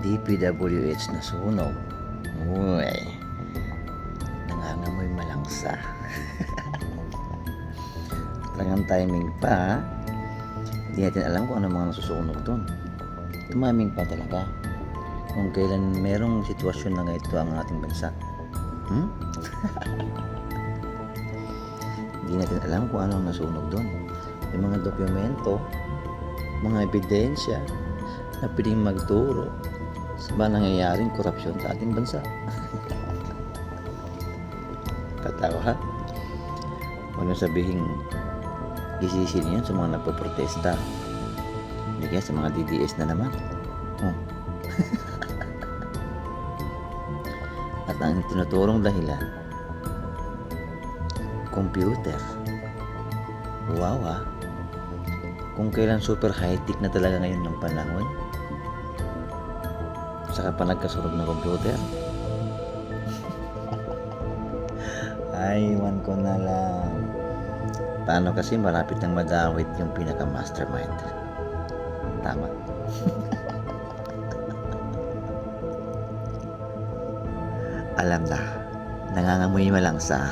DPWH na sunog. Uy, nangangamoy malangsa. Talagang timing pa, ha? Hindi natin alam kung ano mga nasusunog doon. Tumaming pa talaga kung kailan merong sitwasyon na ganito ang ating bansa. Hindi natin alam kung anong nasunog doon. May mga dokumento, mga ebidensya na pwedeng magturo sa ba nangyayaring korupsyon sa ating bansa. Katawa, ha? Huwag nang sabihin isisi niyo sa mga nagpo-protesta. Hindi kaya sa mga DDS na naman. At ang tinuturong dahilan, computer. Wow, ha? Kung kailan super high-tech na talaga ngayon ng panahon, saka pa nagkasunog ng computer. Ay, iwan ko na lang. Paano kasi malapit nang madawit yung pinaka-mastermind. Tama. Alam na, nangangamoy malangsa.